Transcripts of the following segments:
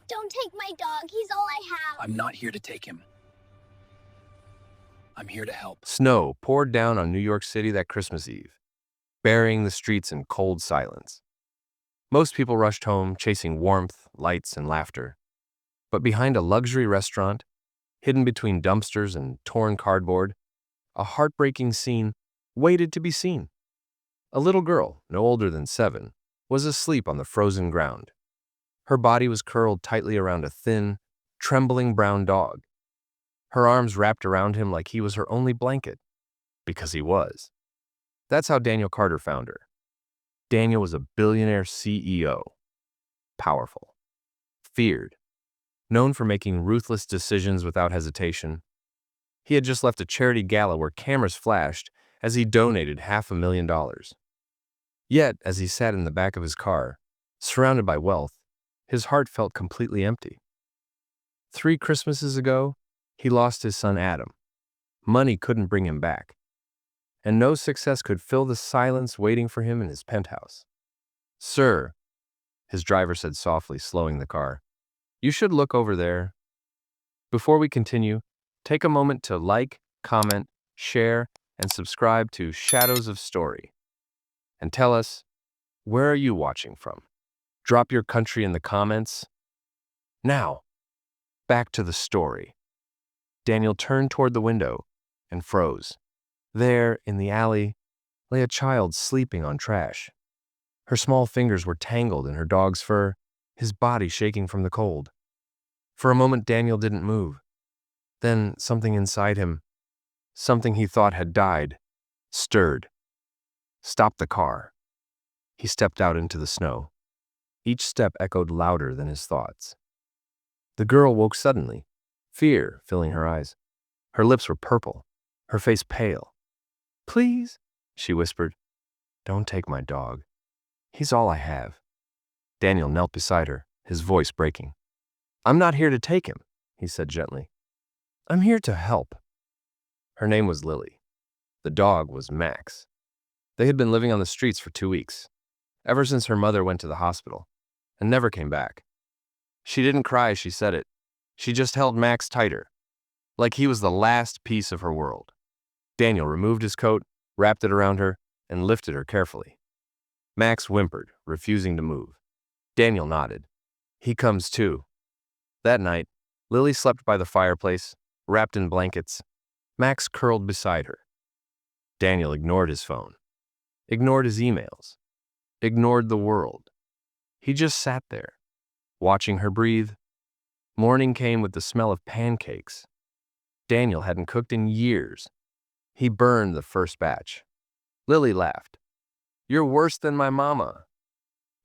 Don't take my dog. He's all I have. I'm not here to take him. I'm here to help. Snow poured down on New York City that Christmas Eve, burying the streets in cold silence. Most people rushed home, chasing warmth, lights, and laughter. But behind a luxury restaurant, hidden between dumpsters and torn cardboard, a heartbreaking scene waited to be seen. A little girl, no older than 7, was asleep on the frozen ground. Her body was curled tightly around a thin, trembling brown dog. Her arms wrapped around him like he was her only blanket, because he was. That's how Daniel Carter found her. Daniel was a billionaire CEO, powerful, feared, known for making ruthless decisions without hesitation. He had just left a charity gala where cameras flashed as he donated $500,000. Yet, as he sat in the back of his car, surrounded by wealth, his heart felt completely empty. 3 Christmases ago, he lost his son Adam. Money couldn't bring him back, and no success could fill the silence waiting for him in his penthouse. "Sir," his driver said softly, slowing the car, "you should look over there." Before we continue, take a moment to like, comment, share, and subscribe to Shadows of Story. And tell us, where are you watching from? Drop your country in the comments. Now, back to the story. Daniel turned toward the window and froze. There, in the alley, lay a child sleeping on trash. Her small fingers were tangled in her dog's fur, his body shaking from the cold. For a moment, Daniel didn't move. Then something inside him, something he thought had died, stirred. Stopped the car. He stepped out into the snow. Each step echoed louder than his thoughts. The girl woke suddenly, fear filling her eyes. Her lips were purple, her face pale. "Please," she whispered, "don't take my dog. He's all I have." Daniel knelt beside her, his voice breaking. "I'm not here to take him," he said gently. "I'm here to help." Her name was Lily. The dog was Max. They had been living on the streets for 2 weeks, ever since her mother went to the hospital, and never came back. She didn't cry as she said it. She just held Max tighter, like he was the last piece of her world. Daniel removed his coat, wrapped it around her, and lifted her carefully. Max whimpered, refusing to move. Daniel nodded. "He comes too." That night, Lily slept by the fireplace, wrapped in blankets. Max curled beside her. Daniel ignored his phone, ignored his emails, ignored the world. He just sat there, watching her breathe. Morning came with the smell of pancakes. Daniel hadn't cooked in years. He burned the first batch. Lily laughed. "You're worse than my mama."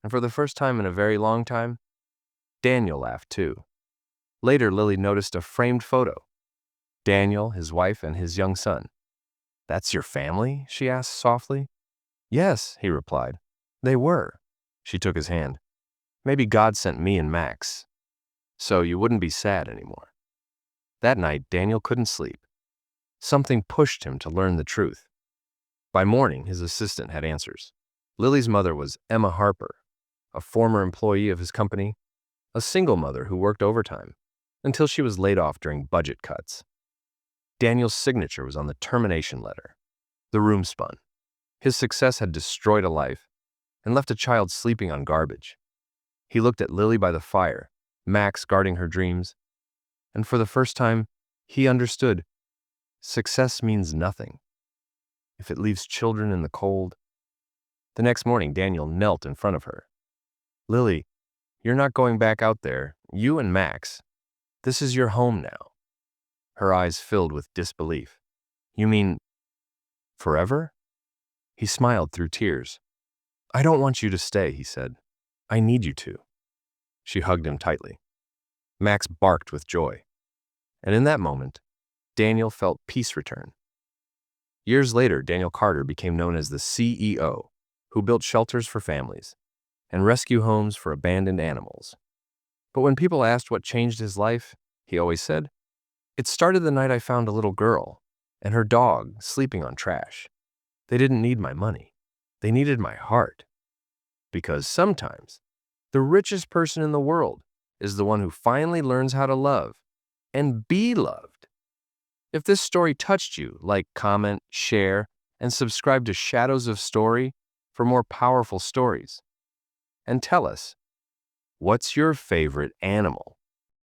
And for the first time in a very long time, Daniel laughed too. Later, Lily noticed a framed photo. Daniel, his wife, and his young son. "That's your family?" she asked softly. "Yes," he replied. "They were." She took his hand. "Maybe God sent me and Max, so you wouldn't be sad anymore." That night, Daniel couldn't sleep. Something pushed him to learn the truth. By morning, his assistant had answers. Lily's mother was Emma Harper, a former employee of his company, a single mother who worked overtime until she was laid off during budget cuts. Daniel's signature was on the termination letter. The room spun. His success had destroyed a life and left a child sleeping on garbage. He looked at Lily by the fire, Max guarding her dreams, and for the first time, he understood success means nothing if it leaves children in the cold. The next morning, Daniel knelt in front of her. "Lily, you're not going back out there, you and Max. This is your home now." Her eyes filled with disbelief. "You mean forever?" He smiled through tears. "I don't want you to stay," he said. "I need you to." She hugged him tightly. Max barked with joy. And in that moment, Daniel felt peace return. Years later, Daniel Carter became known as the CEO, who built shelters for families and rescue homes for abandoned animals. But when people asked what changed his life, he always said, "It started the night I found a little girl and her dog sleeping on trash. They didn't need my money. They needed my heart." Because sometimes the richest person in the world is the one who finally learns how to love and be loved. If this story touched you, like, comment, share, and subscribe to Shadows of Story for more powerful stories. And tell us, what's your favorite animal?